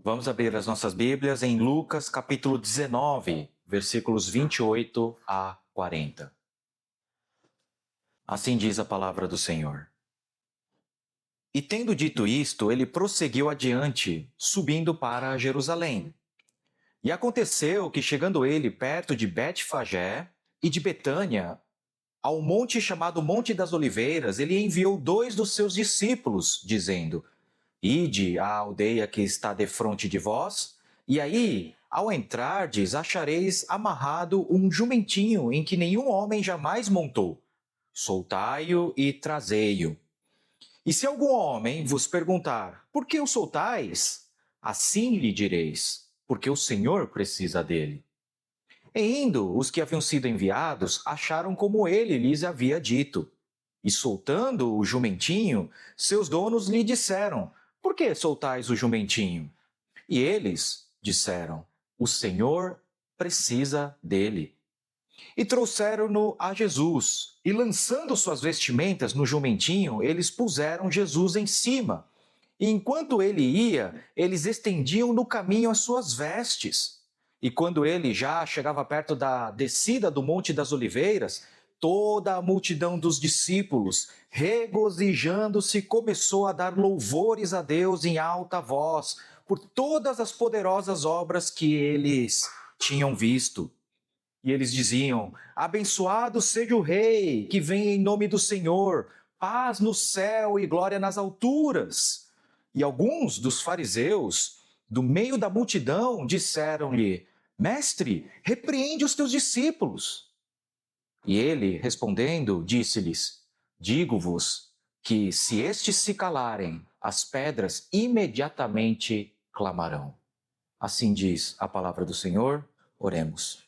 Vamos abrir as nossas Bíblias em Lucas capítulo 19, versículos 28 a 40. Assim diz a palavra do Senhor. E tendo dito isto, ele prosseguiu adiante, subindo para Jerusalém. E aconteceu que, chegando ele perto de Betfagé e de Betânia, ao monte chamado Monte das Oliveiras, ele enviou 2 dos seus discípulos, dizendo: Ide à aldeia que está defronte de vós, e aí, ao entrardes, achareis amarrado um jumentinho em que nenhum homem jamais montou. Soltai-o e trazei-o. E se algum homem vos perguntar, por que o soltais? Assim lhe direis, porque o Senhor precisa dele. E indo, os que haviam sido enviados acharam como ele lhes havia dito. E soltando o jumentinho, seus donos lhe disseram: Por que soltais o jumentinho? E eles disseram: O Senhor precisa dele. E trouxeram-no a Jesus, e lançando suas vestimentas no jumentinho, eles puseram Jesus em cima. E enquanto ele ia, eles estendiam no caminho as suas vestes. E quando ele já chegava perto da descida do Monte das Oliveiras, toda a multidão dos discípulos, regozijando-se, começou a dar louvores a Deus em alta voz, por todas as poderosas obras que eles tinham visto. E eles diziam: Abençoado seja o Rei, que vem em nome do Senhor, paz no céu e glória nas alturas. E alguns dos fariseus, do meio da multidão, disseram-lhe: Mestre, repreende os teus discípulos. E ele, respondendo, disse-lhes: Digo-vos que, se estes se calarem, as pedras imediatamente clamarão. Assim diz a palavra do Senhor. Oremos.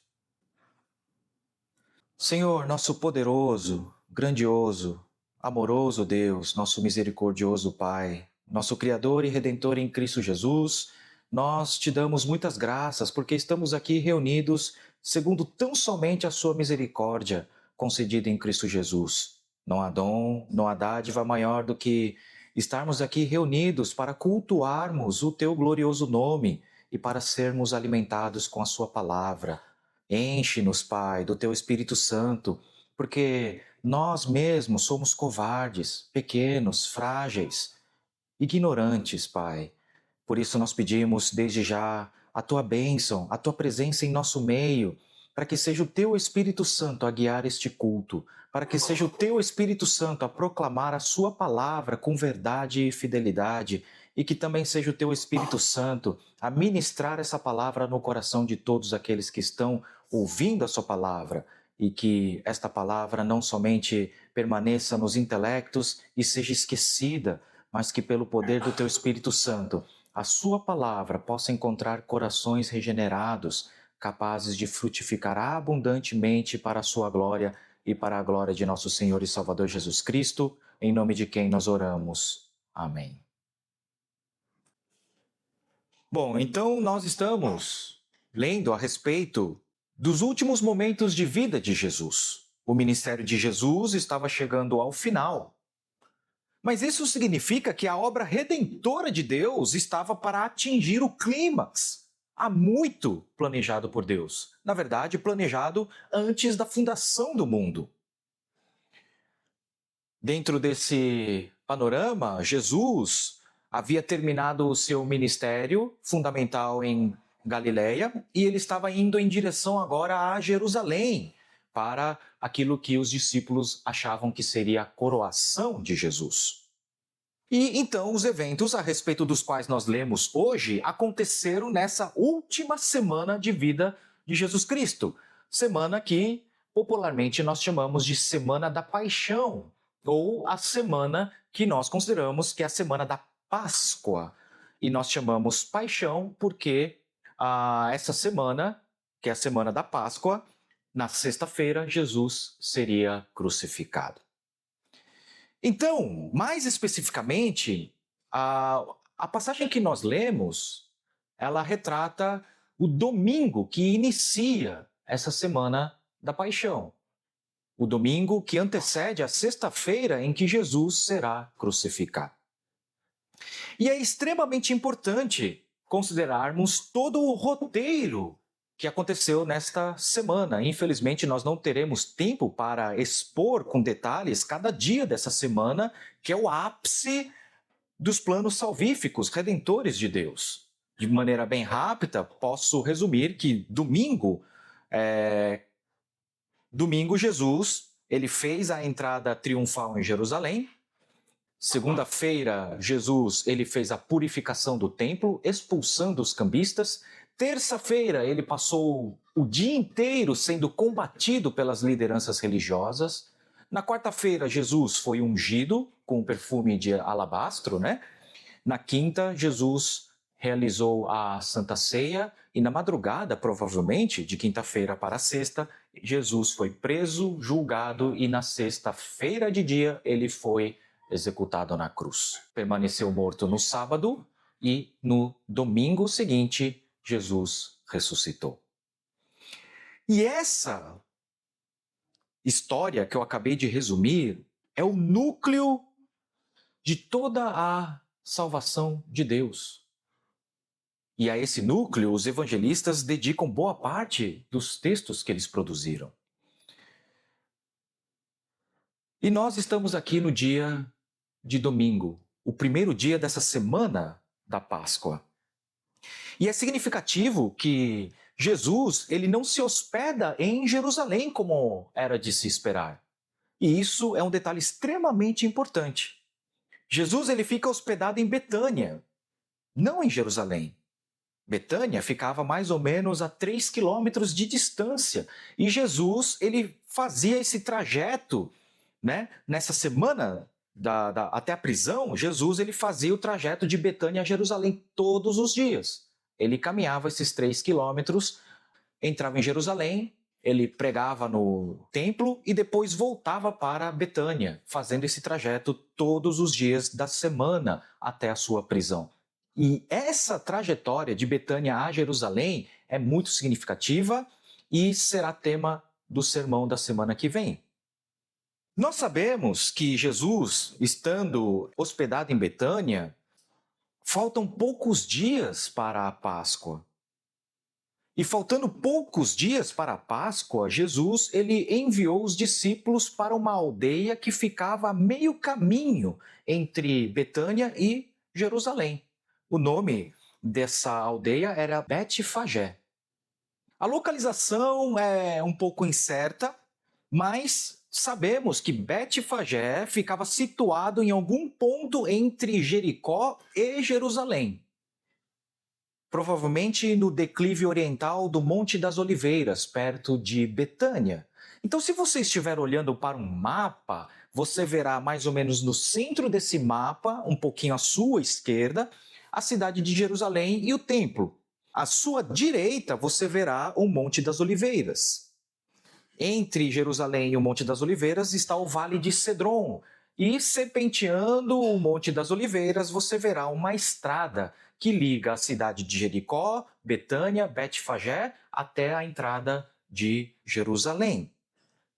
Senhor, nosso poderoso, grandioso, amoroso Deus, nosso misericordioso Pai, nosso Criador e Redentor em Cristo Jesus, nós te damos muitas graças porque estamos aqui reunidos segundo tão somente a sua misericórdia concedida em Cristo Jesus. Não há dom, não há dádiva maior do que estarmos aqui reunidos para cultuarmos o teu glorioso nome e para sermos alimentados com a sua palavra. Enche-nos, Pai, do Teu Espírito Santo, porque nós mesmos somos covardes, pequenos, frágeis, ignorantes, Pai. Por isso nós pedimos desde já a Tua bênção, a Tua presença em nosso meio, para que seja o Teu Espírito Santo a guiar este culto, para que seja o Teu Espírito Santo a proclamar a Sua palavra com verdade e fidelidade, e que também seja o Teu Espírito Santo a ministrar essa palavra no coração de todos aqueles que estão ouvindo a Sua palavra, e que esta palavra não somente permaneça nos intelectos e seja esquecida, mas que pelo poder do Teu Espírito Santo, a Sua palavra possa encontrar corações regenerados, capazes de frutificar abundantemente para a Sua glória e para a glória de nosso Senhor e Salvador Jesus Cristo, em nome de quem nós oramos. Amém. Bom, então nós estamos lendo a respeito dos últimos momentos de vida de Jesus. O ministério de Jesus estava chegando ao final. Mas isso significa que a obra redentora de Deus estava para atingir o clímax, há muito planejado por Deus. Na verdade, planejado antes da fundação do mundo. Dentro desse panorama, Jesus havia terminado o seu ministério fundamental em Galiléia e ele estava indo em direção agora a Jerusalém para aquilo que os discípulos achavam que seria a coroação de Jesus. E então os eventos a respeito dos quais nós lemos hoje aconteceram nessa última semana de vida de Jesus Cristo, semana que popularmente nós chamamos de Semana da Paixão, ou a semana que nós consideramos que é a semana da Páscoa. E nós chamamos Paixão porque essa semana, que é a semana da Páscoa, na sexta-feira Jesus seria crucificado. Então, mais especificamente, a passagem que nós lemos, ela retrata o domingo que inicia essa semana da paixão. O domingo que antecede a sexta-feira em que Jesus será crucificado. E é extremamente importante considerarmos todo o roteiro que aconteceu nesta semana. Infelizmente, nós não teremos tempo para expor com detalhes cada dia dessa semana, que é o ápice dos planos salvíficos, redentores de Deus. De maneira bem rápida, posso resumir que domingo Jesus, ele fez a entrada triunfal em Jerusalém. Segunda-feira, Jesus, ele fez a purificação do templo, expulsando os cambistas. Terça-feira, ele passou o dia inteiro sendo combatido pelas lideranças religiosas. Na quarta-feira, Jesus foi ungido com perfume de alabastro, né? Na quinta, Jesus realizou a Santa Ceia e na madrugada, provavelmente, de quinta-feira para sexta, Jesus foi preso, julgado e na sexta-feira de dia ele foi executado na cruz. Permaneceu morto no sábado e no domingo seguinte, Jesus ressuscitou. E essa história que eu acabei de resumir é o núcleo de toda a salvação de Deus. E a esse núcleo, os evangelistas dedicam boa parte dos textos que eles produziram. E nós estamos aqui no dia de domingo, o primeiro dia dessa semana da Páscoa. E é significativo que Jesus, ele não se hospeda em Jerusalém como era de se esperar. E isso é um detalhe extremamente importante. Jesus, ele fica hospedado em Betânia, não em Jerusalém. Betânia ficava mais ou menos a 3 quilômetros de distância. E Jesus, ele fazia esse trajeto, né? Nessa semana até a prisão, Jesus ele fazia o trajeto de Betânia a Jerusalém todos os dias. Ele caminhava esses 3 quilômetros, entrava em Jerusalém, ele pregava no templo e depois voltava para Betânia, fazendo esse trajeto todos os dias da semana até a sua prisão. E essa trajetória de Betânia a Jerusalém é muito significativa e será tema do sermão da semana que vem. Nós sabemos que Jesus, estando hospedado em Betânia, faltam poucos dias para a Páscoa. E faltando poucos dias para a Páscoa, Jesus ele enviou os discípulos para uma aldeia que ficava a meio caminho entre Betânia e Jerusalém. O nome dessa aldeia era Betfagé. A localização é um pouco incerta, mas sabemos que Betfagé ficava situado em algum ponto entre Jericó e Jerusalém. Provavelmente no declive oriental do Monte das Oliveiras, perto de Betânia. Então, se você estiver olhando para um mapa, você verá mais ou menos no centro desse mapa, um pouquinho à sua esquerda, a cidade de Jerusalém e o templo. À sua direita, você verá o Monte das Oliveiras. Entre Jerusalém e o Monte das Oliveiras está o Vale de Cedron. E serpenteando o Monte das Oliveiras, você verá uma estrada que liga a cidade de Jericó, Betânia, Betfagé, até a entrada de Jerusalém.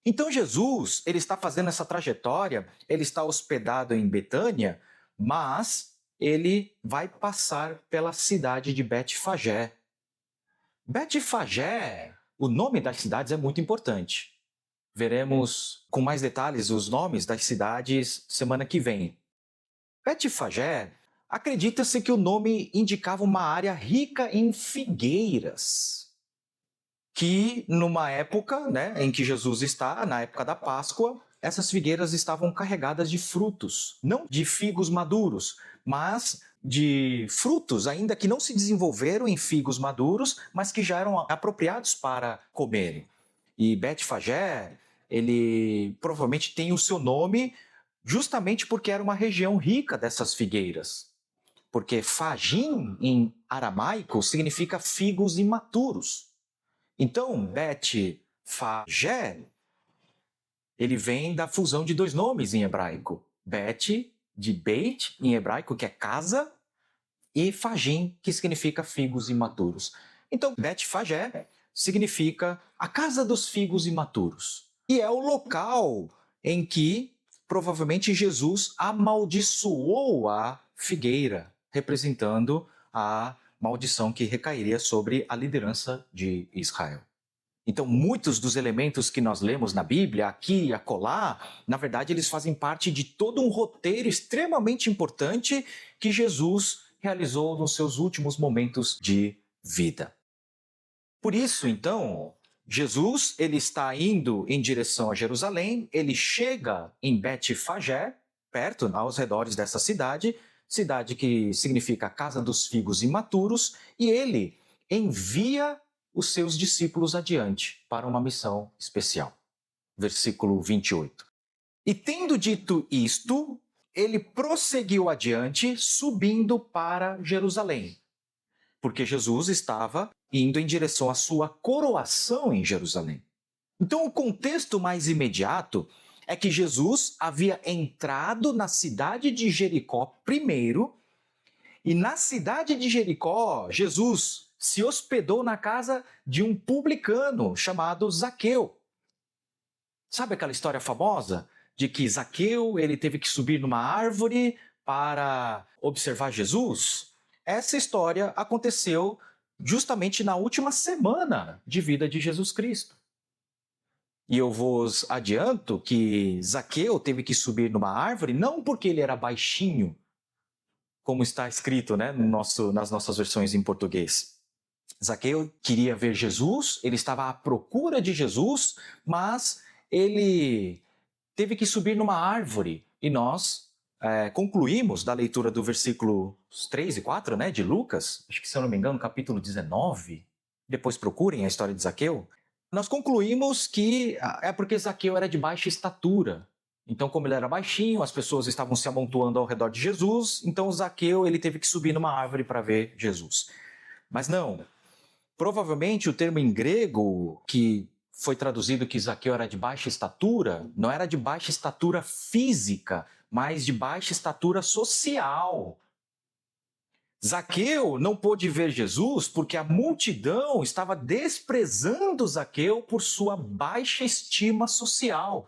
Então Jesus, ele está fazendo essa trajetória, ele está hospedado em Betânia, mas ele vai passar pela cidade de Betfagé. Betfagé, o nome das cidades é muito importante. Veremos com mais detalhes os nomes das cidades semana que vem. Betfagé, acredita-se que o nome indicava uma área rica em figueiras, que numa época, né, em que Jesus está, na época da Páscoa, essas figueiras estavam carregadas de frutos, não de figos maduros, mas de frutos ainda que não se desenvolveram em figos maduros, mas que já eram apropriados para comerem. E Betfagé, ele provavelmente tem o seu nome justamente porque era uma região rica dessas figueiras. Porque fagim, em aramaico, significa figos imaturos. Então, Betfagé, ele vem da fusão de dois nomes em hebraico. Bet, de Beit, em hebraico, que é casa, e Fagim, que significa figos imaturos. Então, Betfagé significa a casa dos figos imaturos. E é o local em que, provavelmente, Jesus amaldiçoou a figueira, representando a maldição que recairia sobre a liderança de Israel. Então, muitos dos elementos que nós lemos na Bíblia, aqui e acolá, na verdade, eles fazem parte de todo um roteiro extremamente importante que Jesus realizou nos seus últimos momentos de vida. Por isso, então, Jesus ele está indo em direção a Jerusalém, ele chega em Betfagé, perto, aos redores dessa cidade, cidade que significa casa dos figos imaturos, e ele envia os seus discípulos adiante para uma missão especial. Versículo 28. E tendo dito isto, ele prosseguiu adiante, subindo para Jerusalém, porque Jesus estava indo em direção à sua coroação em Jerusalém. Então, o contexto mais imediato é que Jesus havia entrado na cidade de Jericó primeiro, e na cidade de Jericó, Jesus se hospedou na casa de um publicano chamado Zaqueu. Sabe aquela história famosa de que Zaqueu ele teve que subir numa árvore para observar Jesus? Essa história aconteceu justamente na última semana de vida de Jesus Cristo. E eu vos adianto que Zaqueu teve que subir numa árvore não porque ele era baixinho, como está escrito, né, nas nossas versões em português. Zaqueu queria ver Jesus, ele estava à procura de Jesus, mas ele teve que subir numa árvore. E nós concluímos da leitura do versículo 3 e 4, né, de Lucas, acho que se eu não me engano, capítulo 19, depois procurem a história de Zaqueu, nós concluímos que é porque Zaqueu era de baixa estatura. Então, como ele era baixinho, as pessoas estavam se amontoando ao redor de Jesus, então Zaqueu ele teve que subir numa árvore para ver Jesus. Mas não, provavelmente o termo em grego que foi traduzido que Zaqueu era de baixa estatura, não era de baixa estatura física, mas de baixa estatura social. Zaqueu não pôde ver Jesus porque a multidão estava desprezando Zaqueu por sua baixa estima social.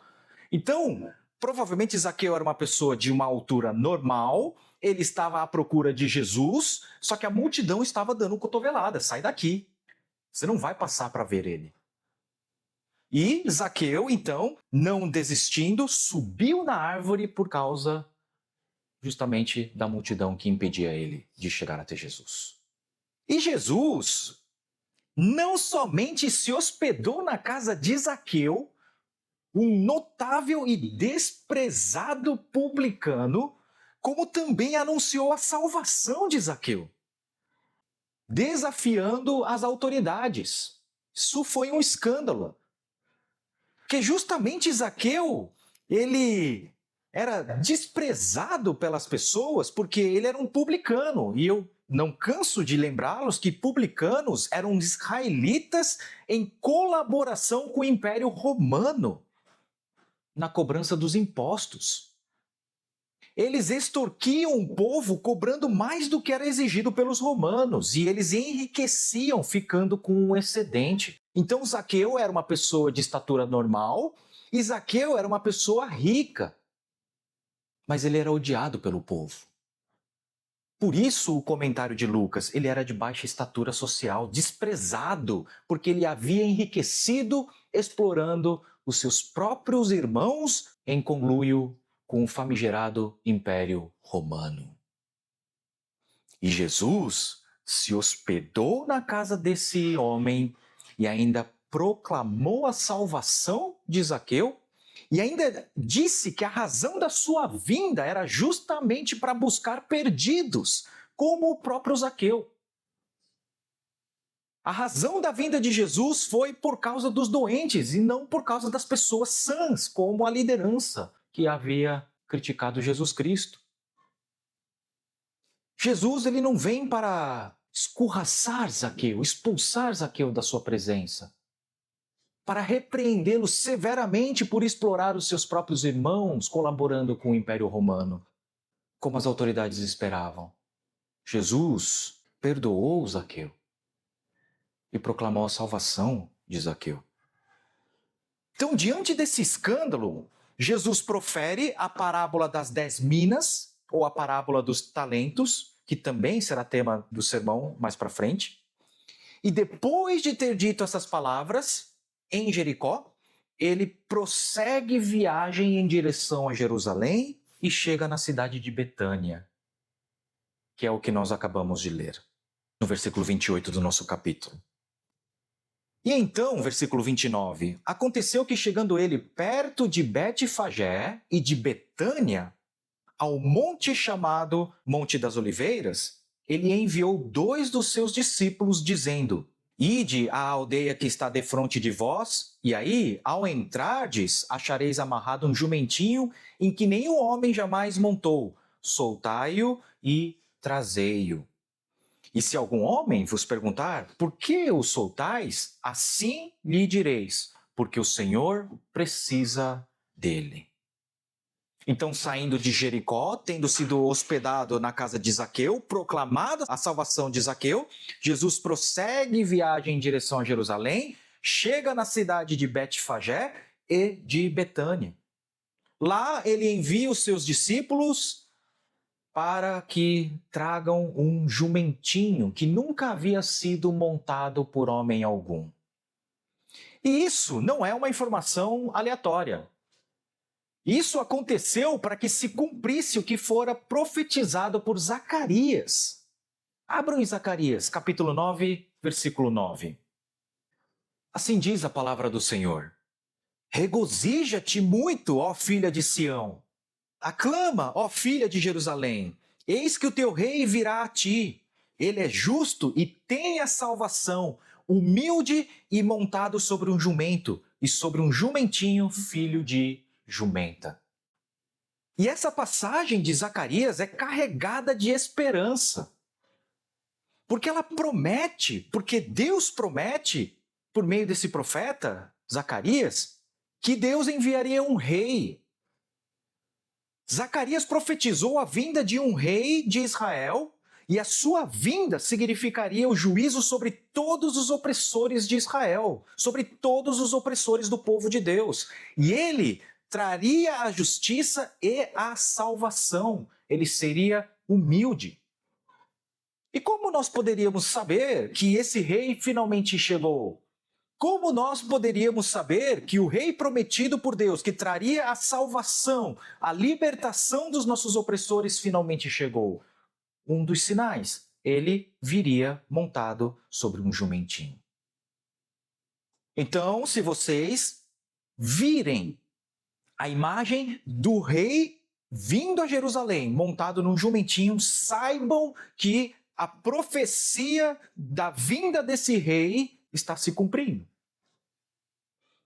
Então, provavelmente Zaqueu era uma pessoa de uma altura normal, ele estava à procura de Jesus, só que a multidão estava dando cotovelada, sai daqui, você não vai passar para ver ele. E Zaqueu, então, não desistindo, subiu na árvore por causa justamente da multidão que impedia ele de chegar até Jesus. E Jesus não somente se hospedou na casa de Zaqueu, um notável e desprezado publicano, como também anunciou a salvação de Zaqueu, desafiando as autoridades. Isso foi um escândalo. Porque justamente Zaqueu, ele era desprezado pelas pessoas porque ele era um publicano. E eu não canso de lembrá-los que publicanos eram israelitas em colaboração com o Império Romano na cobrança dos impostos. Eles extorquiam o povo cobrando mais do que era exigido pelos romanos e eles enriqueciam ficando com um excedente. Então Zaqueu era uma pessoa de estatura normal e Zaqueu era uma pessoa rica, mas ele era odiado pelo povo. Por isso o comentário de Lucas, ele era de baixa estatura social, desprezado, porque ele havia enriquecido explorando os seus próprios irmãos em conluio com o famigerado Império Romano. E Jesus se hospedou na casa desse homem e ainda proclamou a salvação de Zaqueu e ainda disse que a razão da sua vinda era justamente para buscar perdidos, como o próprio Zaqueu. A razão da vinda de Jesus foi por causa dos doentes e não por causa das pessoas sãs, como a liderança que havia criticado Jesus Cristo. Jesus ele não vem para escorraçar Zaqueu, expulsar Zaqueu da sua presença, para repreendê-lo severamente por explorar os seus próprios irmãos, colaborando com o Império Romano, como as autoridades esperavam. Jesus perdoou Zaqueu e proclamou a salvação de Zaqueu. Então, diante desse escândalo, Jesus profere a parábola das 10 minas, ou a parábola dos talentos, que também será tema do sermão mais para frente. E depois de ter dito essas palavras em Jericó, ele prossegue viagem em direção a Jerusalém e chega na cidade de Betânia, que é o que nós acabamos de ler, no versículo 28 do nosso capítulo. E então, versículo 29, aconteceu que chegando ele perto de Betfagé e de Betânia, ao monte chamado Monte das Oliveiras, ele enviou 2 dos seus discípulos, dizendo: Ide à aldeia que está defronte de vós, e aí, ao entrardes, achareis amarrado um jumentinho em que nenhum homem jamais montou. Soltai-o e trazei-o. E se algum homem vos perguntar, por que o soltais? Assim lhe direis, porque o Senhor precisa dele. Então, saindo de Jericó, tendo sido hospedado na casa de Zaqueu, proclamada a salvação de Zaqueu, Jesus prossegue viagem em direção a Jerusalém, chega na cidade de Betfagé e de Betânia. Lá ele envia os seus discípulos para que tragam um jumentinho que nunca havia sido montado por homem algum. E isso não é uma informação aleatória. Isso aconteceu para que se cumprisse o que fora profetizado por Zacarias. Abram em Zacarias, capítulo 9, versículo 9. Assim diz a palavra do Senhor: Regozija-te muito, ó filha de Sião. Aclama, ó filha de Jerusalém. Eis que o teu rei virá a ti. Ele é justo e tem a salvação, humilde e montado sobre um jumento, e sobre um jumentinho, filho de jumenta. E essa passagem de Zacarias é carregada de esperança. Porque ela promete, porque Deus promete, por meio desse profeta, Zacarias, que Deus enviaria um rei. Zacarias profetizou a vinda de um rei de Israel, e a sua vinda significaria o juízo sobre todos os opressores de Israel, sobre todos os opressores do povo de Deus. E ele traria a justiça e a salvação. Ele seria humilde. E como nós poderíamos saber que esse rei finalmente chegou? Como nós poderíamos saber que o rei prometido por Deus, que traria a salvação, a libertação dos nossos opressores, finalmente chegou? Um dos sinais, ele viria montado sobre um jumentinho. Então, se vocês virem a imagem do rei vindo a Jerusalém, montado num jumentinho, saibam que a profecia da vinda desse rei está se cumprindo.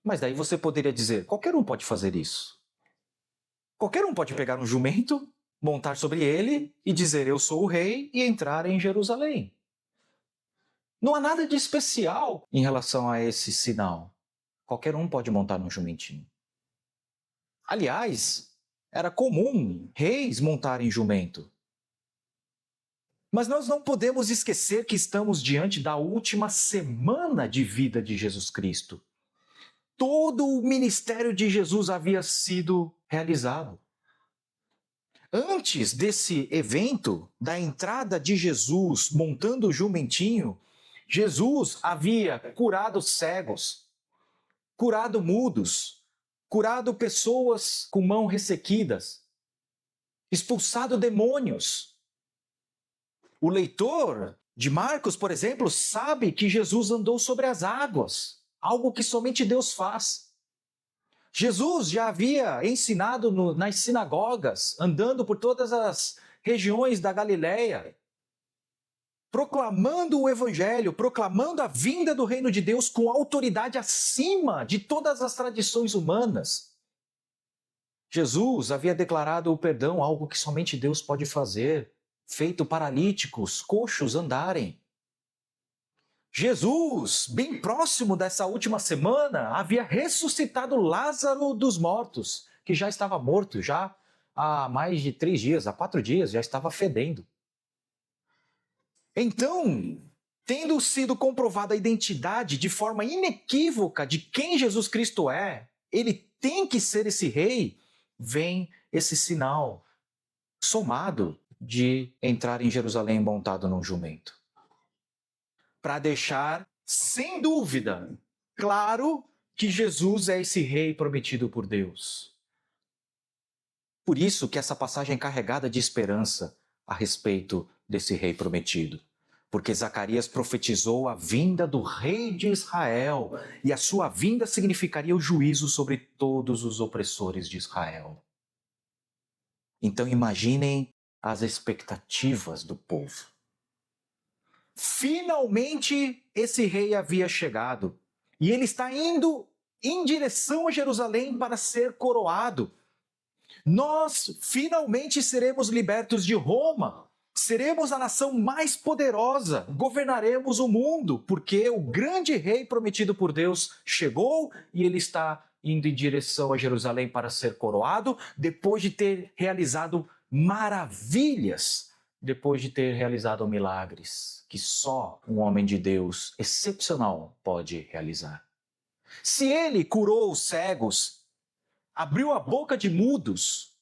Mas daí você poderia dizer, qualquer um pode fazer isso. Qualquer um pode pegar um jumento, montar sobre ele e dizer, eu sou o rei, e entrar em Jerusalém. Não há nada de especial em relação a esse sinal. Qualquer um pode montar num jumentinho. Aliás, era comum reis montarem jumento. Mas nós não podemos esquecer que estamos diante da última semana de vida de Jesus Cristo. Todo o ministério de Jesus havia sido realizado. Antes desse evento, da entrada de Jesus montando o jumentinho, Jesus havia curado cegos, curado mudos, curado pessoas com mãos ressequidas, expulsado demônios. O leitor de Marcos, por exemplo, sabe que Jesus andou sobre as águas, algo que somente Deus faz. Jesus já havia ensinado nas sinagogas, andando por todas as regiões da Galileia, proclamando o evangelho, proclamando a vinda do reino de Deus com autoridade acima de todas as tradições humanas. Jesus havia declarado o perdão, algo que somente Deus pode fazer, feito paralíticos, coxos andarem. Jesus, bem próximo dessa última semana, havia ressuscitado Lázaro dos mortos, que já estava morto, já há mais de 3 dias, há 4 dias, já estava fedendo. Então, tendo sido comprovada a identidade de forma inequívoca de quem Jesus Cristo é, ele tem que ser esse rei, vem esse sinal somado de entrar em Jerusalém montado num jumento. Para deixar, sem dúvida, claro que Jesus é esse rei prometido por Deus. Por isso que essa passagem é carregada de esperança a respeito desse rei prometido. Porque Zacarias profetizou a vinda do rei de Israel, e a sua vinda significaria o juízo sobre todos os opressores de Israel. Então imaginem as expectativas do povo. Finalmente esse rei havia chegado, e ele está indo em direção a Jerusalém para ser coroado. Nós finalmente seremos libertos de Roma. Seremos a nação mais poderosa, governaremos o mundo, porque o grande rei prometido por Deus chegou e ele está indo em direção a Jerusalém para ser coroado, depois de ter realizado maravilhas, depois de ter realizado milagres que só um homem de Deus excepcional pode realizar. Se ele curou os cegos, abriu a boca de mudos,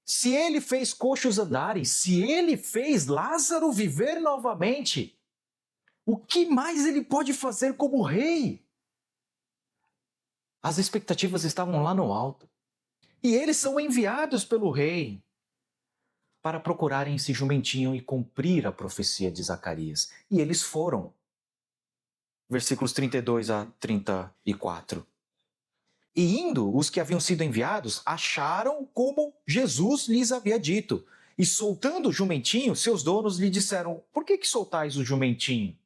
se ele fez coxos andarem, se ele fez Lázaro viver novamente, o que mais ele pode fazer como rei? As expectativas estavam lá no alto. E eles são enviados pelo rei para procurarem esse jumentinho e cumprir a profecia de Zacarias. E eles foram. Versículos 32 a 34. E indo, os que haviam sido enviados acharam como Jesus lhes havia dito. E soltando o jumentinho, seus donos lhe disseram: por que soltais o jumentinho?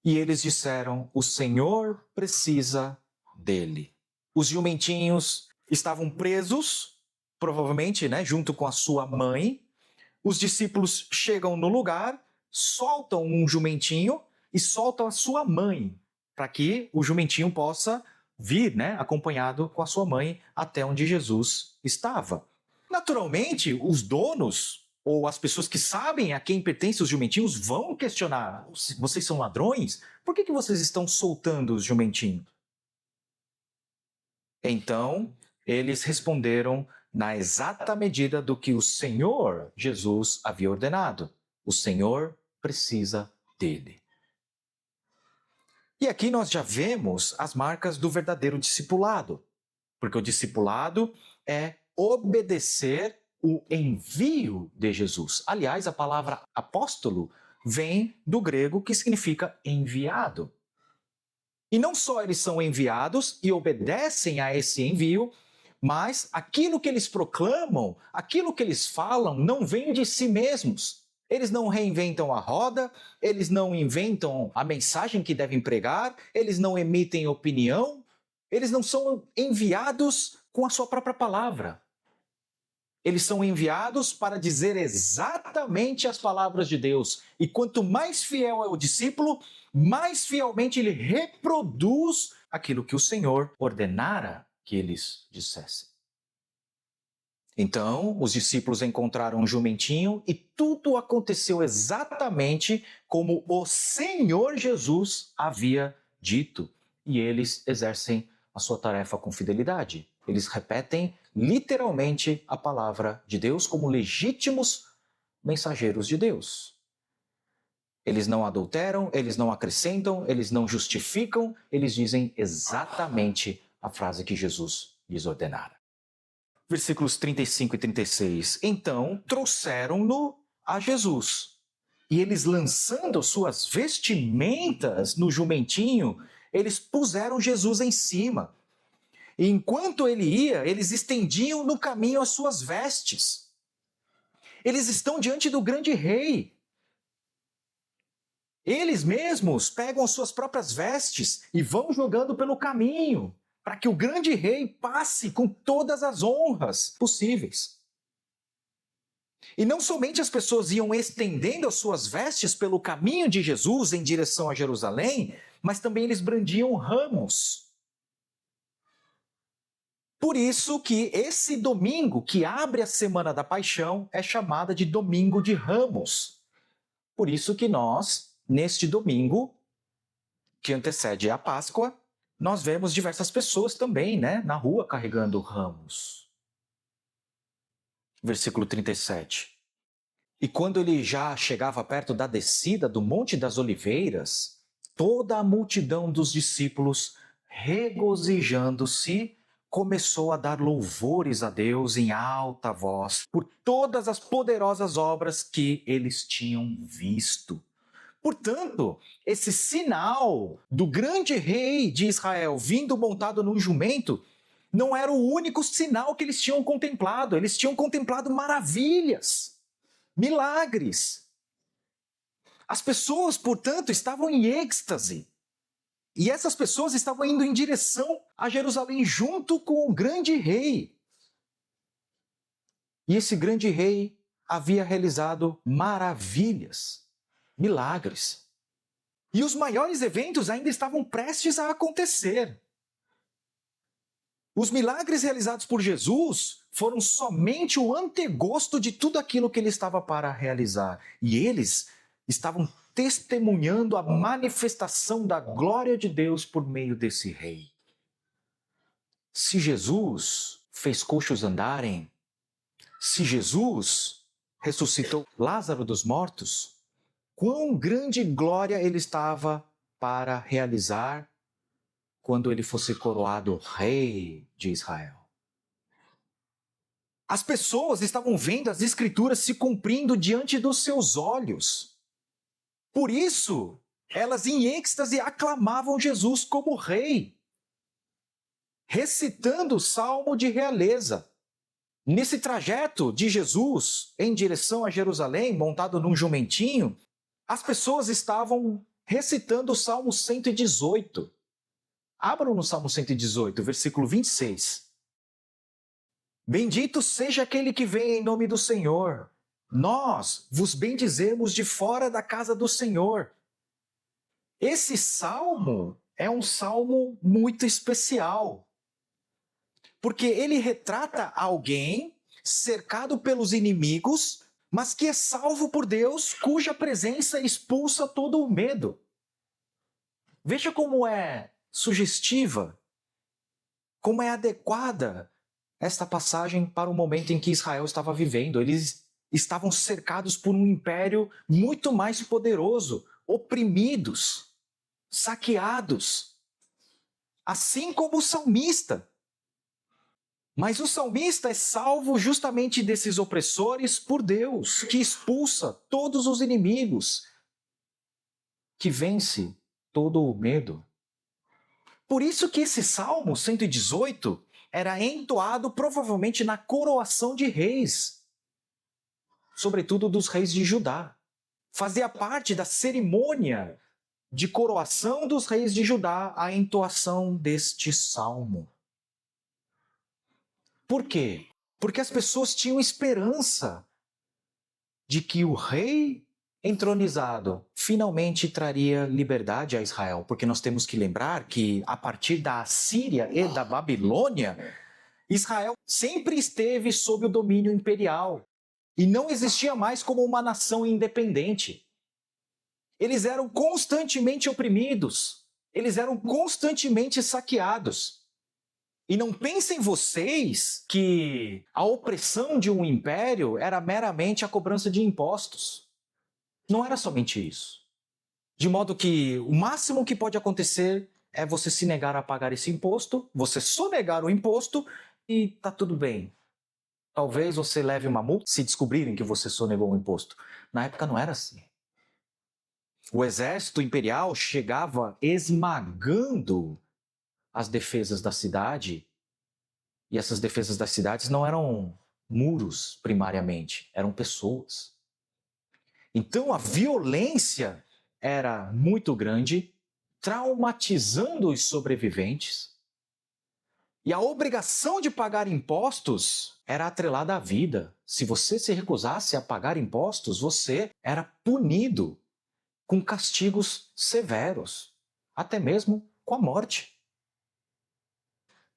E eles disseram: o Senhor precisa dele. Os jumentinhos estavam presos, provavelmente, junto com a sua mãe. Os discípulos chegam no lugar, soltam um jumentinho e soltam a sua mãe, para que o jumentinho possa vir, acompanhado com a sua mãe, até onde Jesus estava. Naturalmente, os donos, ou as pessoas que sabem a quem pertencem os jumentinhos, vão questionar: vocês são ladrões? Por que vocês estão soltando os jumentinhos? Então, eles responderam na exata medida do que o Senhor Jesus havia ordenado. O Senhor precisa dele. E aqui nós já vemos as marcas do verdadeiro discipulado, porque o discipulado é obedecer o envio de Jesus. Aliás, a palavra apóstolo vem do grego, que significa enviado. E não só eles são enviados e obedecem a esse envio, mas aquilo que eles proclamam, aquilo que eles falam, não vem de si mesmos. Eles não reinventam a roda, eles não inventam a mensagem que devem pregar, eles não emitem opinião, eles não são enviados com a sua própria palavra. Eles são enviados para dizer exatamente as palavras de Deus. E quanto mais fiel é o discípulo, mais fielmente ele reproduz aquilo que o Senhor ordenara que eles dissessem. Então, os discípulos encontraram um jumentinho e tudo aconteceu exatamente como o Senhor Jesus havia dito. E eles exercem a sua tarefa com fidelidade. Eles repetem literalmente a palavra de Deus como legítimos mensageiros de Deus. Eles não adulteram, eles não acrescentam, eles não justificam, eles dizem exatamente a frase que Jesus lhes ordenara. Versículos 35 e 36. Então trouxeram-no a Jesus. E eles, lançando suas vestimentas no jumentinho, eles puseram Jesus em cima. E enquanto ele ia, eles estendiam no caminho as suas vestes. Eles estão diante do grande rei. Eles mesmos pegam as suas próprias vestes e vão jogando pelo caminho, para que o grande rei passe com todas as honras possíveis. E não somente as pessoas iam estendendo as suas vestes pelo caminho de Jesus em direção a Jerusalém, mas também eles brandiam ramos. Por isso que esse domingo, que abre a Semana da Paixão, é chamada de Domingo de Ramos. Por isso que nós, neste domingo, que antecede a Páscoa, nós vemos diversas pessoas também, na rua carregando ramos. Versículo 37. E quando ele já chegava perto da descida do Monte das Oliveiras, toda a multidão dos discípulos, regozijando-se, começou a dar louvores a Deus em alta voz por todas as poderosas obras que eles tinham visto. Portanto, esse sinal do grande rei de Israel vindo montado num jumento não era o único sinal que eles tinham contemplado. Eles tinham contemplado maravilhas, milagres. As pessoas, portanto, estavam em êxtase. E essas pessoas estavam indo em direção a Jerusalém junto com o grande rei. E esse grande rei havia realizado maravilhas, milagres. E os maiores eventos ainda estavam prestes a acontecer. Os milagres realizados por Jesus foram somente o antegosto de tudo aquilo que ele estava para realizar. E eles estavam testemunhando a manifestação da glória de Deus por meio desse rei. Se Jesus fez coxos andarem, se Jesus ressuscitou Lázaro dos mortos, quão grande glória ele estava para realizar quando ele fosse coroado rei de Israel. As pessoas estavam vendo as escrituras se cumprindo diante dos seus olhos. Por isso, elas em êxtase aclamavam Jesus como rei, recitando o salmo de realeza. Nesse trajeto de Jesus em direção a Jerusalém, montado num jumentinho, as pessoas estavam recitando o Salmo 118. Abram no Salmo 118, versículo 26. Bendito seja aquele que vem em nome do Senhor. Nós vos bendizemos de fora da casa do Senhor. Esse salmo é um salmo muito especial, porque ele retrata alguém cercado pelos inimigos, mas que é salvo por Deus, cuja presença expulsa todo o medo. Veja como é sugestiva, como é adequada esta passagem para o momento em que Israel estava vivendo. Eles estavam cercados por um império muito mais poderoso, oprimidos, saqueados, assim como o salmista. Mas o salmista é salvo justamente desses opressores por Deus, que expulsa todos os inimigos, que vence todo o medo. Por isso que esse Salmo 118 era entoado provavelmente na coroação de reis, sobretudo dos reis de Judá. Fazia parte da cerimônia de coroação dos reis de Judá a entoação deste salmo. Por quê? Porque as pessoas tinham esperança de que o rei entronizado finalmente traria liberdade a Israel, porque nós temos que lembrar que a partir da Assíria e da Babilônia, Israel sempre esteve sob o domínio imperial e não existia mais como uma nação independente. Eles eram constantemente oprimidos, eles eram constantemente saqueados. E não pensem vocês que a opressão de um império era meramente a cobrança de impostos. Não era somente isso. De modo que o máximo que pode acontecer é você se negar a pagar esse imposto, você sonegar o imposto e tá tudo bem. Talvez você leve uma multa se descobrirem que você sonegou um imposto. Na época não era assim. O exército imperial chegava esmagando as defesas da cidade, e essas defesas das cidades não eram muros primariamente, eram pessoas. Então a violência era muito grande, traumatizando os sobreviventes, e a obrigação de pagar impostos era atrelada à vida. Se você se recusasse a pagar impostos, você era punido com castigos severos, até mesmo com a morte.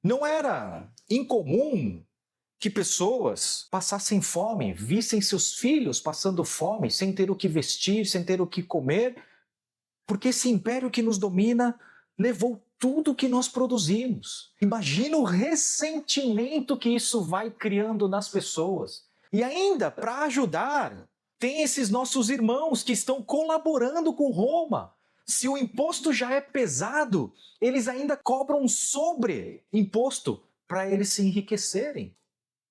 Não era incomum que pessoas passassem fome, vissem seus filhos passando fome, sem ter o que vestir, sem ter o que comer, porque esse império que nos domina levou tudo que nós produzimos. Imagina o ressentimento que isso vai criando nas pessoas. E ainda, para ajudar, tem esses nossos irmãos que estão colaborando com Roma. Se o imposto já é pesado, eles ainda cobram um sobre-imposto para eles se enriquecerem.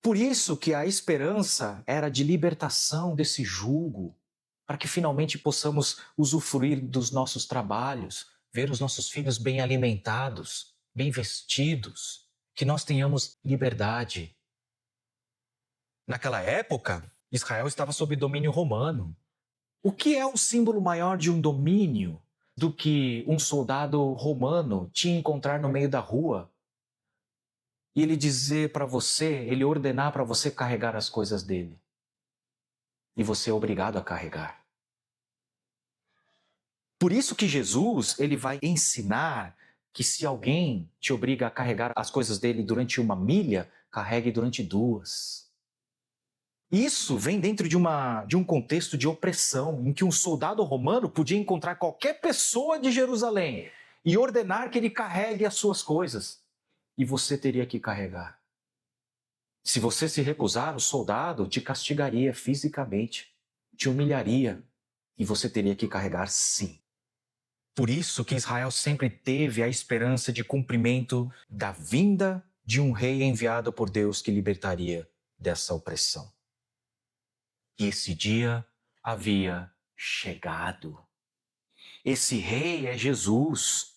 Por isso que a esperança era de libertação desse jugo, para que finalmente possamos usufruir dos nossos trabalhos, ver os nossos filhos bem alimentados, bem vestidos, que nós tenhamos liberdade. Naquela época, Israel estava sob domínio romano. O que é um símbolo maior de um domínio do que um soldado romano te encontrar no meio da rua e ele dizer para você, ele ordenar para você carregar as coisas dele? E você é obrigado a carregar. Por isso que Jesus, ele vai ensinar que se alguém te obriga a carregar as coisas dele durante 1 milha, carregue durante 2. Isso vem dentro de um contexto de opressão, em que um soldado romano podia encontrar qualquer pessoa de Jerusalém e ordenar que ele carregue as suas coisas. E você teria que carregar. Se você se recusar, o soldado te castigaria fisicamente, te humilharia, e você teria que carregar sim. Por isso que Israel sempre teve a esperança de cumprimento da vinda de um rei enviado por Deus que libertaria dessa opressão. E esse dia havia chegado. Esse rei é Jesus.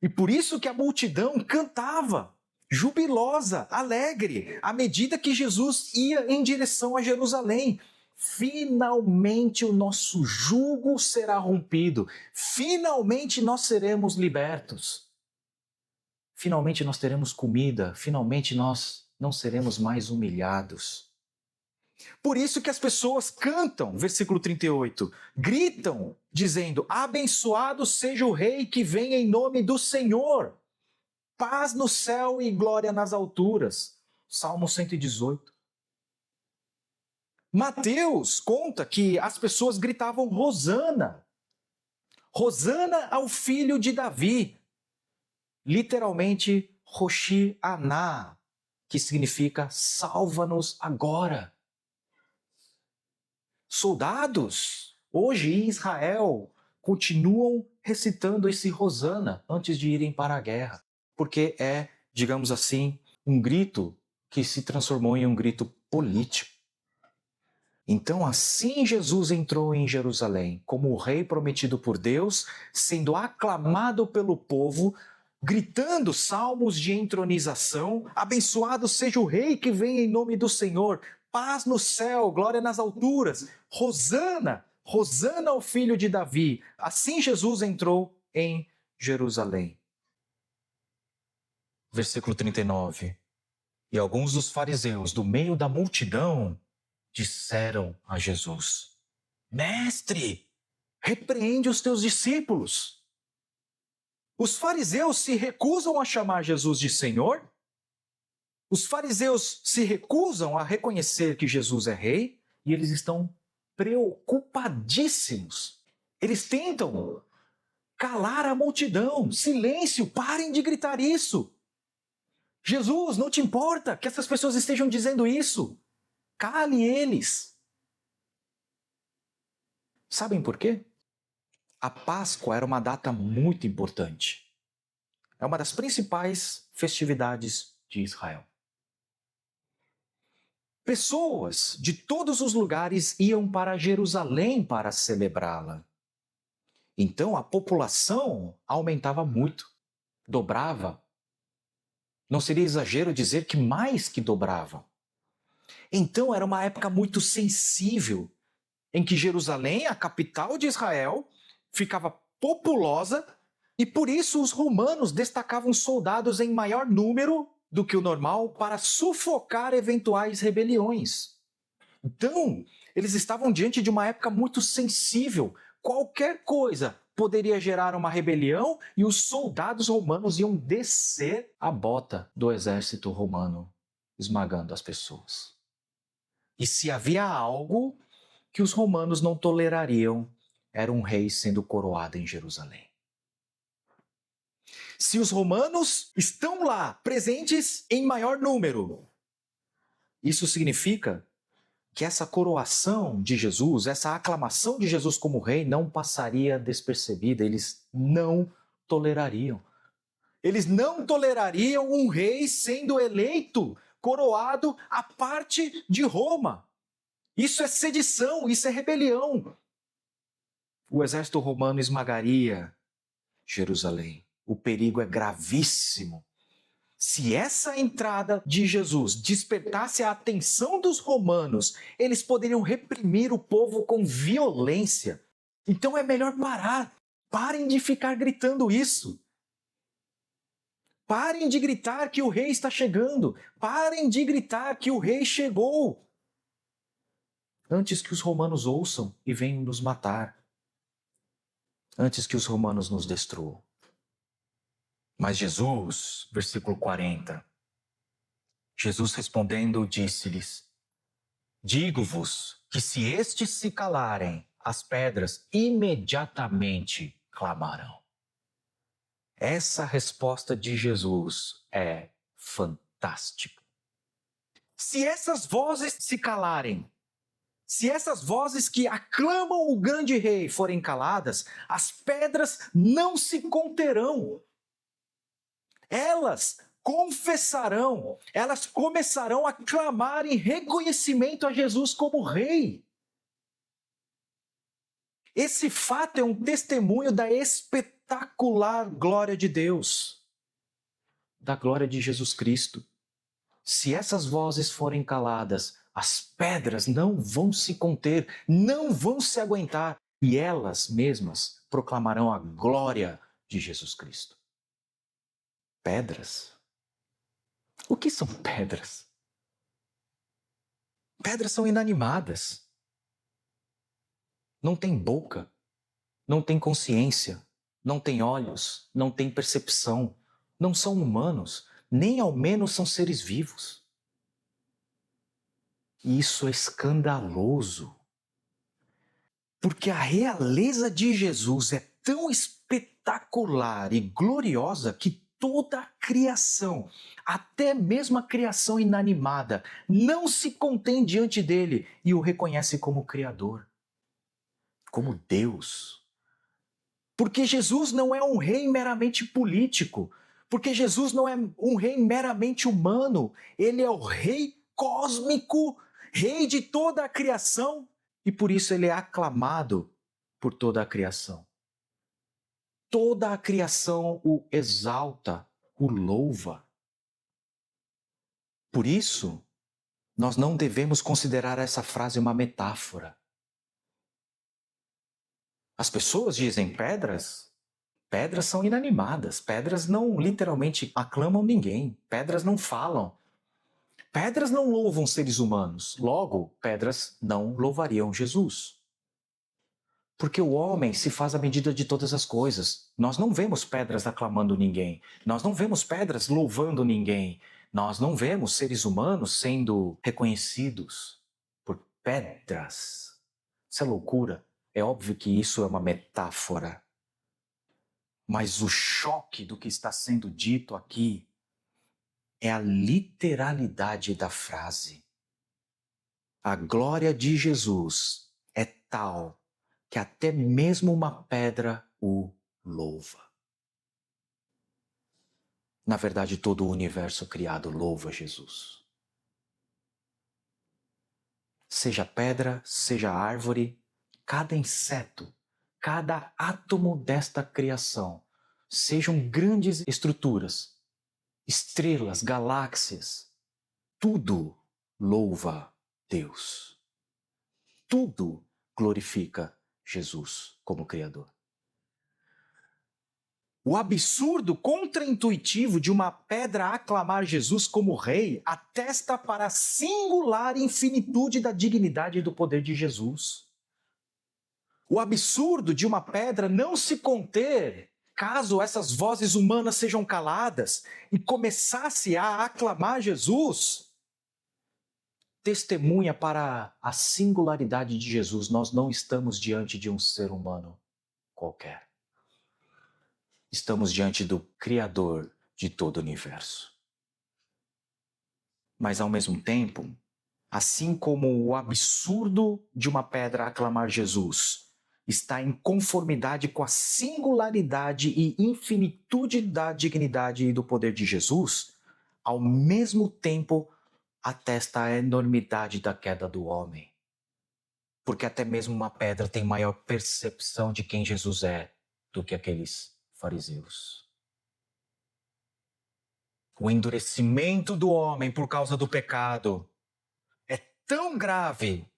E por isso que a multidão cantava, jubilosa, alegre, à medida que Jesus ia em direção a Jerusalém. Finalmente o nosso jugo será rompido. Finalmente nós seremos libertos. Finalmente nós teremos comida. Finalmente nós não seremos mais humilhados. Por isso que as pessoas cantam, versículo 38, gritam, dizendo: abençoado seja o rei que vem em nome do Senhor. Paz no céu e glória nas alturas. Salmo 118. Mateus conta que as pessoas gritavam Hosana. Hosana ao filho de Davi. Literalmente, Roshi Aná, que significa salva-nos agora. Soldados, hoje em Israel, continuam recitando esse Hosana antes de irem para a guerra, porque é, digamos assim, um grito que se transformou em um grito político. Então, assim Jesus entrou em Jerusalém, como o rei prometido por Deus, sendo aclamado pelo povo, gritando salmos de entronização: abençoado seja o rei que vem em nome do Senhor, paz no céu, glória nas alturas, Hosana, Hosana ao filho de Davi. Assim Jesus entrou em Jerusalém. Versículo 39. E alguns dos fariseus, do meio da multidão, disseram a Jesus: Mestre, repreende os teus discípulos. Os fariseus se recusam a chamar Jesus de Senhor. Os fariseus se recusam a reconhecer que Jesus é rei e eles estão preocupadíssimos. Eles tentam calar a multidão. Silêncio, parem de gritar isso. Jesus, não te importa que essas pessoas estejam dizendo isso. Cale eles. Sabem por quê? A Páscoa era uma data muito importante. É uma das principais festividades de Israel. Pessoas de todos os lugares iam para Jerusalém para celebrá-la. Então a população aumentava muito, dobrava. Não seria exagero dizer que mais que dobrava. Então era uma época muito sensível, em que Jerusalém, a capital de Israel, ficava populosa e por isso os romanos destacavam soldados em maior número do que o normal para sufocar eventuais rebeliões. Então, eles estavam diante de uma época muito sensível. Qualquer coisa poderia gerar uma rebelião e os soldados romanos iam descer a bota do exército romano, esmagando as pessoas. E se havia algo que os romanos não tolerariam, era um rei sendo coroado em Jerusalém. Se os romanos estão lá, presentes em maior número, isso significa que essa coroação de Jesus, essa aclamação de Jesus como rei não passaria despercebida, eles não tolerariam. Eles não tolerariam um rei sendo eleito, coroado à parte de Roma. Isso é sedição, isso é rebelião. O exército romano esmagaria Jerusalém. O perigo é gravíssimo. Se essa entrada de Jesus despertasse a atenção dos romanos, eles poderiam reprimir o povo com violência. Então é melhor parar. Parem de ficar gritando isso. Parem de gritar que o rei está chegando. Parem de gritar que o rei chegou. Antes que os romanos ouçam e venham nos matar. Antes que os romanos nos destruam. Mas Jesus, versículo 40, Jesus respondendo disse-lhes: digo-vos que se estes se calarem, as pedras imediatamente clamarão. Essa resposta de Jesus é fantástica. Se essas vozes se calarem, se essas vozes que aclamam o grande rei forem caladas, as pedras não se conterão. Elas confessarão, elas começarão a clamar em reconhecimento a Jesus como rei. Esse fato é um testemunho da espetacular glória de Deus, da glória de Jesus Cristo. Se essas vozes forem caladas, as pedras não vão se conter, não vão se aguentar, e elas mesmas proclamarão a glória de Jesus Cristo. Pedras? O que são pedras? Pedras são inanimadas. Não têm boca, não têm consciência, não têm olhos, não têm percepção, não são humanos, nem ao menos são seres vivos. E isso é escandaloso. Porque a realeza de Jesus é tão espetacular e gloriosa que toda a criação, até mesmo a criação inanimada, não se contém diante dele e o reconhece como Criador, como Deus. Porque Jesus não é um rei meramente político, porque Jesus não é um rei meramente humano, ele é o rei cósmico, rei de toda a criação, e por isso ele é aclamado por toda a criação. Toda a criação o exalta, o louva. Por isso, nós não devemos considerar essa frase uma metáfora. As pessoas dizem pedras. Pedras são inanimadas. Pedras não literalmente aclamam ninguém. Pedras não falam. Pedras não louvam seres humanos. Logo, pedras não louvariam Jesus. Porque o homem se faz à medida de todas as coisas. Nós não vemos pedras aclamando ninguém. Nós não vemos pedras louvando ninguém. Nós não vemos seres humanos sendo reconhecidos por pedras. Isso é loucura. É óbvio que isso é uma metáfora. Mas o choque do que está sendo dito aqui é a literalidade da frase. A glória de Jesus é tal que até mesmo uma pedra o louva. Na verdade, todo o universo criado louva Jesus. Seja pedra, seja árvore, cada inseto, cada átomo desta criação, sejam grandes estruturas, estrelas, galáxias, tudo louva Deus. Tudo glorifica Jesus como Criador. O absurdo contraintuitivo de uma pedra aclamar Jesus como rei atesta para a singular infinitude da dignidade e do poder de Jesus. O absurdo de uma pedra não se conter caso essas vozes humanas sejam caladas e começasse a aclamar Jesus, testemunha para a singularidade de Jesus. Nós não estamos diante de um ser humano qualquer. Estamos diante do Criador de todo o universo. Mas, ao mesmo tempo, Assim como o absurdo de uma pedra aclamar Jesus está em conformidade com a singularidade e infinitude da dignidade e do poder de Jesus, ao mesmo tempo atesta a enormidade da queda do homem. Porque até mesmo uma pedra tem maior percepção de quem Jesus é do que aqueles fariseus. O endurecimento do homem por causa do pecado é tão grave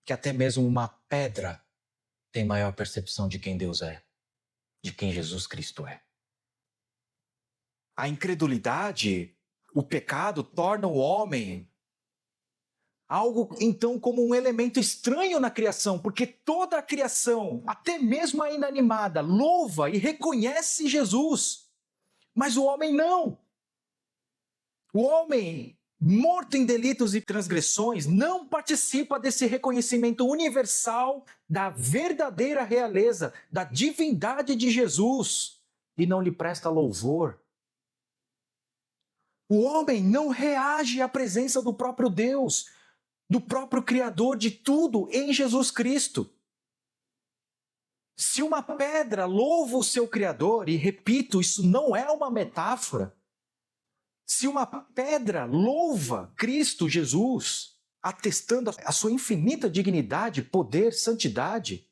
que até mesmo uma pedra tem maior percepção de quem Deus é, de quem Jesus Cristo é. A incredulidade, o pecado, torna o homem algo, então, como um elemento estranho na criação, porque toda a criação, até mesmo a inanimada, louva e reconhece Jesus. Mas o homem não. O homem, morto em delitos e transgressões, não participa desse reconhecimento universal da verdadeira realeza, da divindade de Jesus, e não lhe presta louvor. O homem não reage à presença do próprio Deus, do próprio Criador de tudo em Jesus Cristo. Se uma pedra louva o seu Criador, e repito, isso não é uma metáfora, se uma pedra louva Cristo Jesus, atestando a sua infinita dignidade, poder, santidade,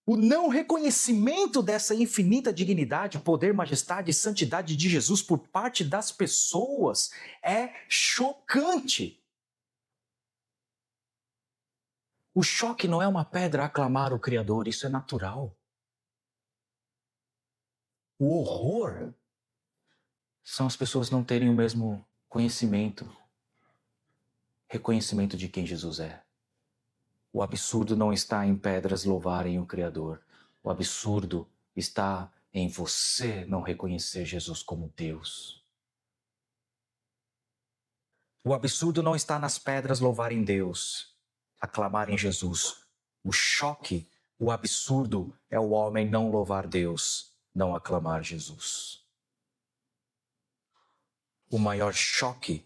o não reconhecimento dessa infinita dignidade, poder, majestade e santidade de Jesus por parte das pessoas é chocante. O choque não é uma pedra aclamar o Criador, isso é natural. O horror são as pessoas não terem o mesmo reconhecimento de quem Jesus é. O absurdo não está em pedras louvarem o Criador. O absurdo está em você não reconhecer Jesus como Deus. O absurdo não está nas pedras louvarem Deus, aclamarem Jesus. O choque, o absurdo é o homem não louvar Deus, não aclamar Jesus. O maior choque,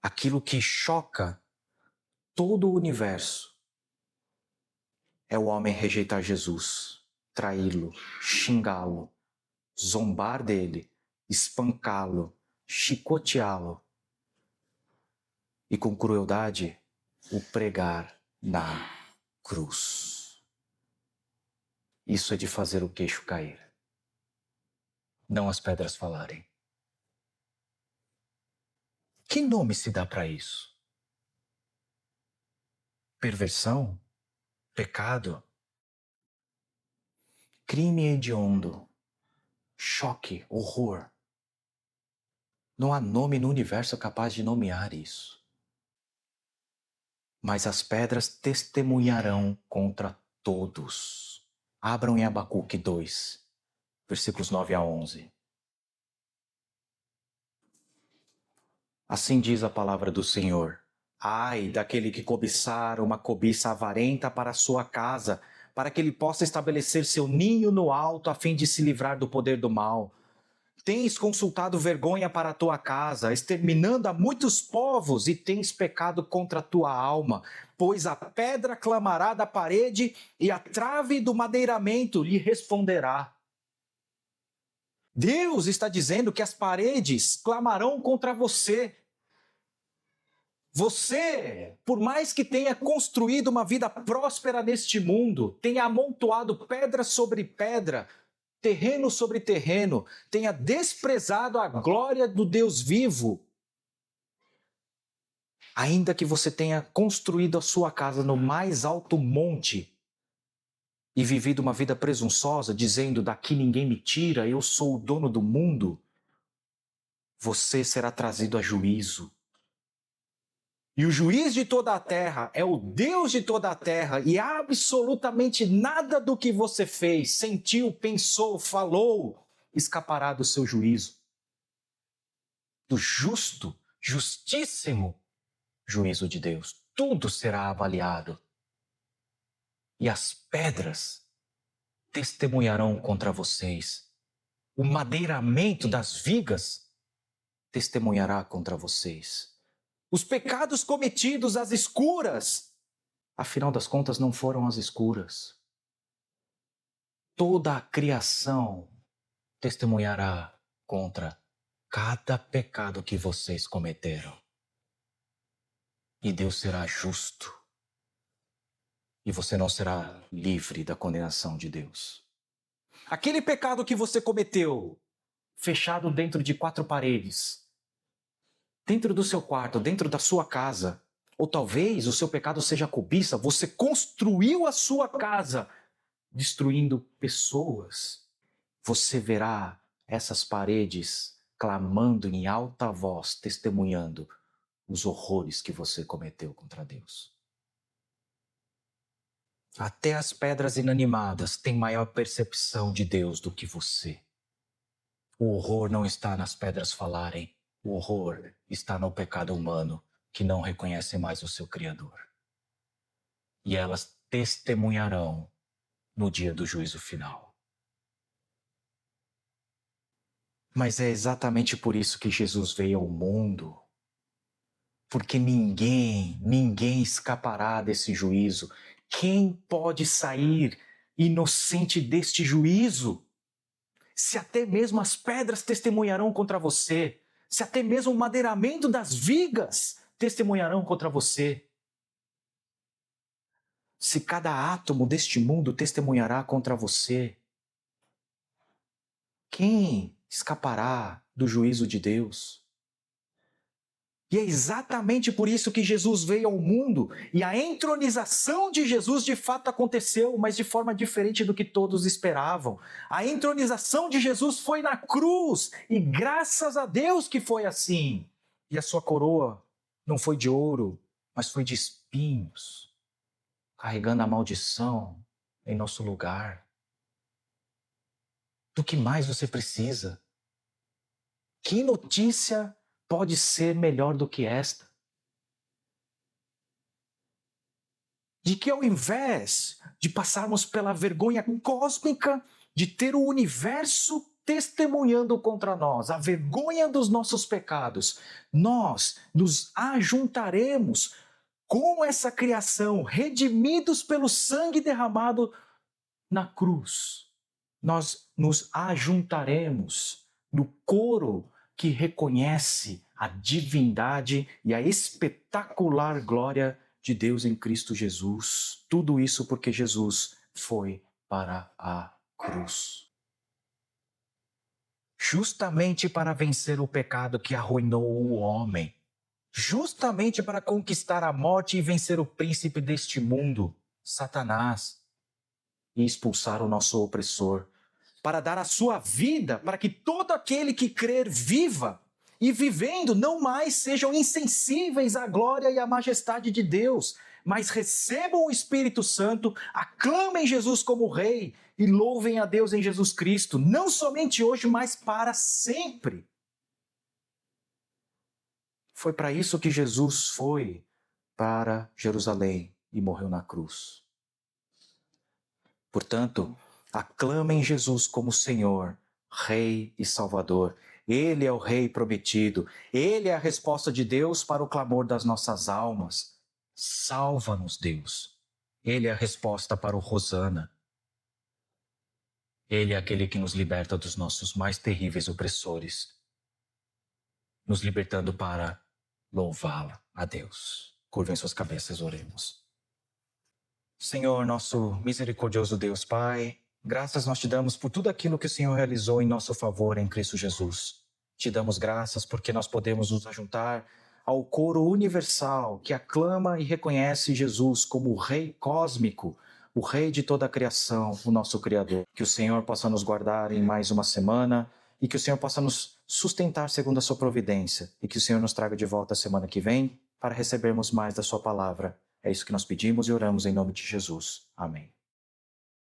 aquilo que choca todo o universo, é o homem rejeitar Jesus, traí-lo, xingá-lo, zombar dele, espancá-lo, chicoteá-lo e com crueldade o pregar na cruz. Isso é de fazer o queixo cair, não as pedras falarem. Que nome se dá para isso? Perversão? Pecado? Crime hediondo? Choque? Horror? Não há nome no universo capaz de nomear isso. Mas as pedras testemunharão contra todos. Abram em Abacuque 2, versículos 9 a 11. Assim diz a palavra do Senhor: ai daquele que cobiçar uma cobiça avarenta para a sua casa, para que ele possa estabelecer seu ninho no alto, a fim de se livrar do poder do mal. Tens consultado vergonha para a tua casa, exterminando a muitos povos, e tens pecado contra a tua alma, pois a pedra clamará da parede e a trave do madeiramento lhe responderá. Deus está dizendo que as paredes clamarão contra você. Você, por mais que tenha construído uma vida próspera neste mundo, tenha amontoado pedra sobre pedra, terreno sobre terreno, tenha desprezado a glória do Deus vivo, ainda que você tenha construído a sua casa no mais alto monte e vivido uma vida presunçosa, dizendo: daqui ninguém me tira, eu sou o dono do mundo, você será trazido a juízo. E o juiz de toda a terra é o Deus de toda a terra, e absolutamente nada do que você fez, sentiu, pensou, falou, escapará do seu juízo. Do justo, justíssimo juízo de Deus. Tudo será avaliado. E as pedras testemunharão contra vocês. O madeiramento das vigas testemunhará contra vocês. Os pecados cometidos às escuras, afinal das contas, não foram às escuras. Toda a criação testemunhará contra cada pecado que vocês cometeram. E Deus será justo. E você não será livre da condenação de Deus. Aquele pecado que você cometeu, fechado dentro de 4 paredes, dentro do seu quarto, dentro da sua casa, ou talvez o seu pecado seja a cobiça, você construiu a sua casa, destruindo pessoas. Você verá essas paredes clamando em alta voz, testemunhando os horrores que você cometeu contra Deus. Até as pedras inanimadas têm maior percepção de Deus do que você. O horror não está nas pedras falarem. O horror está no pecado humano, que não reconhece mais o seu Criador. E elas testemunharão no dia do juízo final. Mas é exatamente por isso que Jesus veio ao mundo. Porque ninguém escapará desse juízo. Quem pode sair inocente deste juízo? Se até mesmo as pedras testemunharão contra você, se até mesmo o madeiramento das vigas testemunharão contra você, se cada átomo deste mundo testemunhará contra você, quem escapará do juízo de Deus? E é exatamente por isso que Jesus veio ao mundo, e a entronização de Jesus de fato aconteceu, mas de forma diferente do que todos esperavam. A entronização de Jesus foi na cruz, e graças a Deus que foi assim. E a sua coroa não foi de ouro, mas foi de espinhos, carregando a maldição em nosso lugar. Do que mais você precisa? Que notícia pode ser melhor do que esta? De que ao invés de passarmos pela vergonha cósmica de ter o universo testemunhando contra nós, a vergonha dos nossos pecados, nós nos ajuntaremos com essa criação, redimidos pelo sangue derramado na cruz. Nós nos ajuntaremos no coro que reconhece a divindade e a espetacular glória de Deus em Cristo Jesus. Tudo isso porque Jesus foi para a cruz. Justamente para vencer o pecado que arruinou o homem. Justamente para conquistar a morte e vencer o príncipe deste mundo, Satanás, e expulsar o nosso opressor. Para dar a sua vida, para que todo aquele que crer viva, e vivendo não mais sejam insensíveis à glória e à majestade de Deus, mas recebam o Espírito Santo, aclamem Jesus como Rei e louvem a Deus em Jesus Cristo, não somente hoje, mas para sempre. Foi para isso que Jesus foi para Jerusalém e morreu na cruz. Portanto, aclamem Jesus como Senhor, Rei e Salvador. Ele é o Rei prometido. Ele é a resposta de Deus para o clamor das nossas almas. Salva-nos, Deus. Ele é a resposta para o Hosana. Ele é aquele que nos liberta dos nossos mais terríveis opressores, nos libertando para louvá-la a Deus. Curvem suas cabeças, oremos. Senhor, nosso misericordioso Deus Pai, graças nós te damos por tudo aquilo que o Senhor realizou em nosso favor em Cristo Jesus. Te damos graças porque nós podemos nos ajuntar ao coro universal que aclama e reconhece Jesus como o Rei cósmico, o Rei de toda a criação, o nosso Criador. Que o Senhor possa nos guardar em mais uma semana e que o Senhor possa nos sustentar segundo a sua providência e que o Senhor nos traga de volta a semana que vem para recebermos mais da sua palavra. É isso que nós pedimos e oramos em nome de Jesus. Amém.